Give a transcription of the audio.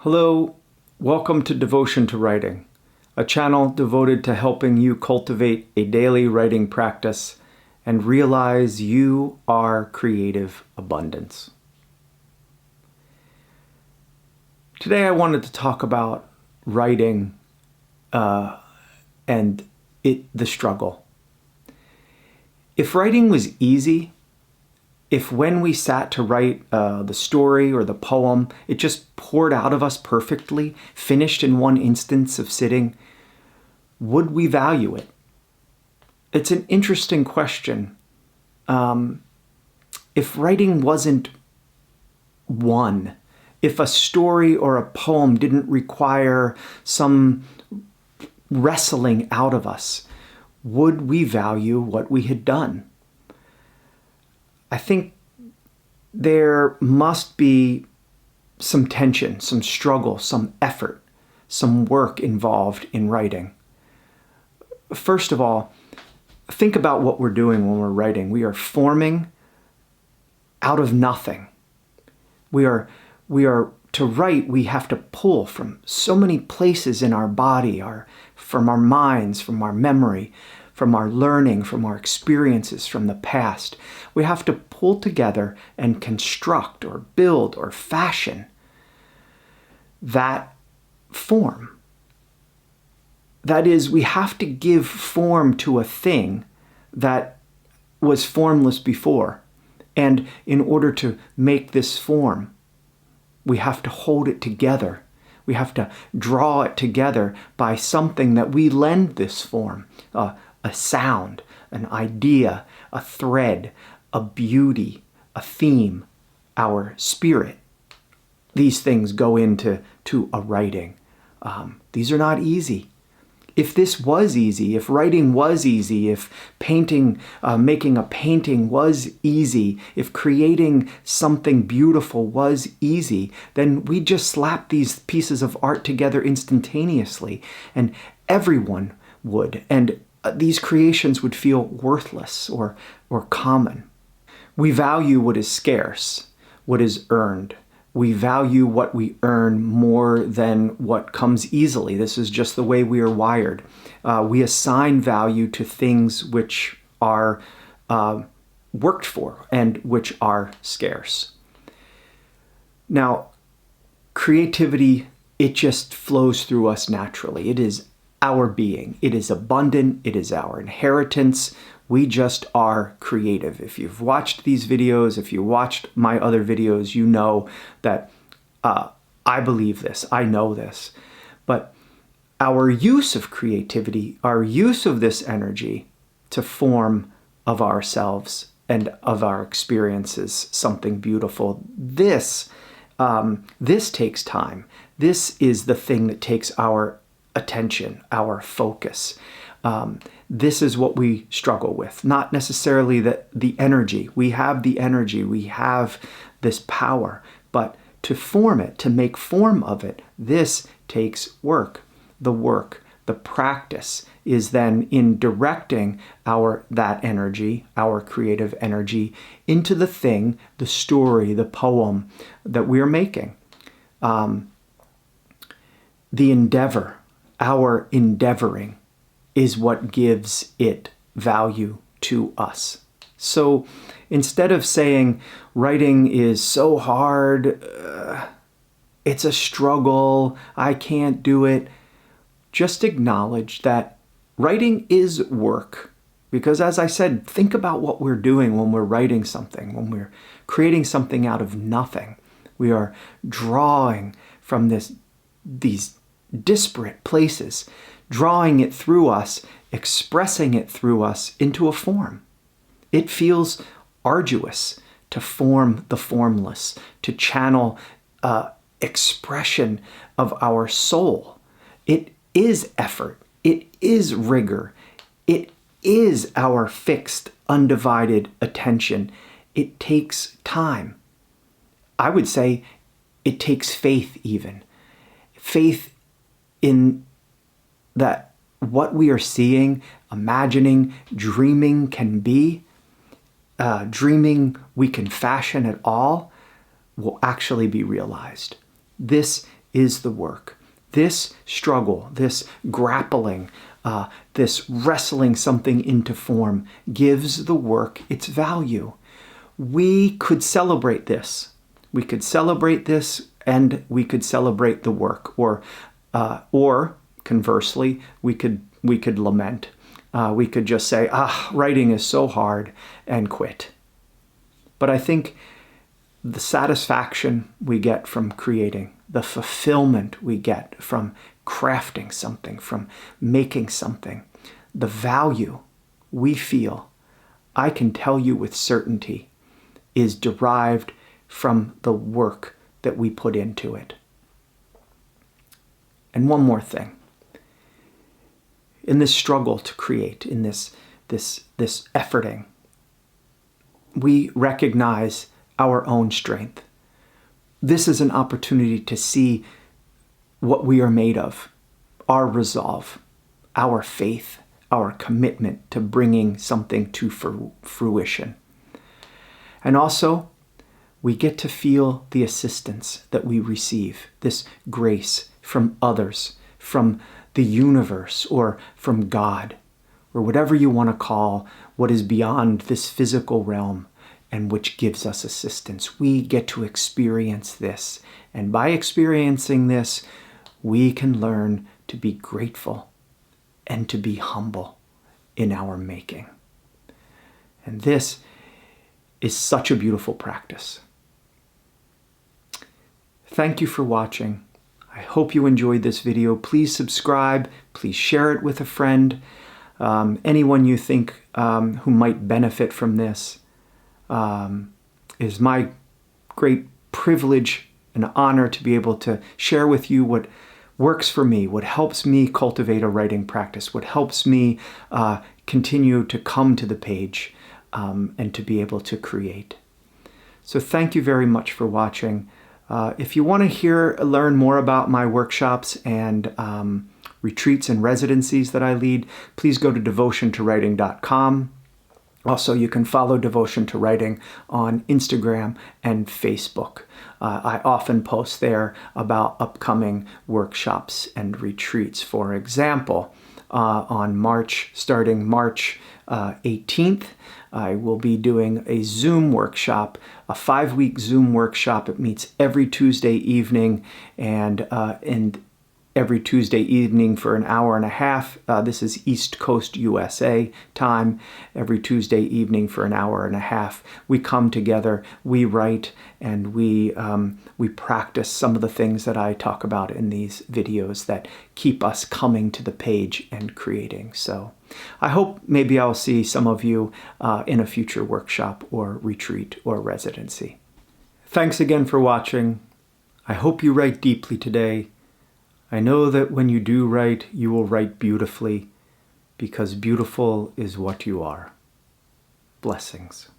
Hello, welcome to Devotion to Writing, a channel devoted to helping you cultivate a daily writing practice and realize you are creative abundance. Today I wanted to talk about writing and the struggle. If writing was easy, if when we sat to write the story or the poem, it just poured out of us perfectly, finished in one instance of sitting, would we value it? It's an interesting question. If writing wasn't one, if a story or a poem didn't require some wrestling out of us, would we value what we had done? I think there must be some tension, some struggle, some effort, some work involved in writing. First of all, think about what we're doing when we're writing. We are forming out of nothing. We are to write, we have to pull from so many places in our body, from our minds, from our memory, from our learning, from our experiences from the past. We have to pull together and construct or build or fashion that form. That is, we have to give form to a thing that was formless before. And in order to make this form, we have to hold it together. We have to draw it together by something that we lend this form. A sound, an idea, a thread, a beauty, a theme, our spirit. These things go into a writing. These are not easy. If this was easy, if writing was easy, if painting, making a painting was easy, if creating something beautiful was easy, then we just slap these pieces of art together instantaneously, and everyone would. And these creations would feel worthless or common. We value what is scarce, what is earned. We value what we earn more than what comes easily. This is just the way we are wired. We assign value to things which are worked for and which are scarce. Now, creativity, it just flows through us naturally. It is our being. It is abundant. It is our inheritance. We just are creative. If you've watched these videos, if you watched my other videos, you know that I believe this. I know this. But our use of creativity, our use of this energy to form of ourselves and of our experiences something beautiful, this takes time. This is the thing that takes our attention, our focus. This is what we struggle with, not necessarily the energy. We have the energy, we have this power, but to form it, to make form of it, this takes work. The practice is then in directing that energy, our creative energy, into the thing, the story, the poem that we're making. The endeavor, our endeavoring, is what gives it value to us. So instead of saying writing is so hard, it's a struggle, I can't do it, just acknowledge that writing is work. Because as I said, think about what we're doing when we're writing something, when we're creating something out of nothing. We are drawing from these disparate places, drawing it through us, expressing it through us into a form. It feels arduous to form the formless, to channel expression of our soul. It is effort. It is rigor. It is our fixed, undivided attention. It takes time. I would say it takes faith even. Faith in that what we are seeing, imagining, dreaming can be, dreaming we can fashion at all, will actually be realized. This is the work. This struggle, this grappling, this wrestling something into form gives the work its value. We could celebrate this. We could celebrate this, and we could celebrate the work, or conversely, we could lament. We could just say, writing is so hard, and quit. But I think the satisfaction we get from creating, the fulfillment we get from crafting something, from making something, the value we feel, I can tell you with certainty, is derived from the work that we put into it. And one more thing. In this struggle to create, in this efforting, we recognize our own strength. This is an opportunity to see what we are made of, our resolve, our faith, our commitment to bringing something to fruition. And also, we get to feel the assistance that we receive, this grace from others, from the universe, or from God, or whatever you want to call what is beyond this physical realm and which gives us assistance. We get to experience this. And by experiencing this, we can learn to be grateful and to be humble in our making. And this is such a beautiful practice. Thank you for watching. I hope you enjoyed this video. Please subscribe. Please share it with a friend. Anyone you think who might benefit from this. Is my great privilege and honor to be able to share with you what works for me, what helps me cultivate a writing practice, what helps me continue to come to the page and to be able to create. So thank you very much for watching. If you want to learn more about my workshops and retreats and residencies that I lead, please go to devotiontowriting.com. Also, you can follow Devotion to Writing on Instagram and Facebook. I often post there about upcoming workshops and retreats. For example, starting March 18th, I will be doing a Zoom workshop, a 5-week Zoom workshop. It meets every Tuesday evening and every Tuesday evening for an hour and a half. This is East Coast USA time. Every Tuesday evening for an hour and a half, we come together, we write, and we practice some of the things that I talk about in these videos that keep us coming to the page and creating. So I hope maybe I'll see some of you in a future workshop or retreat or residency. Thanks again for watching. I hope you write deeply today. I know that when you do write, you will write beautifully, because beautiful is what you are. Blessings.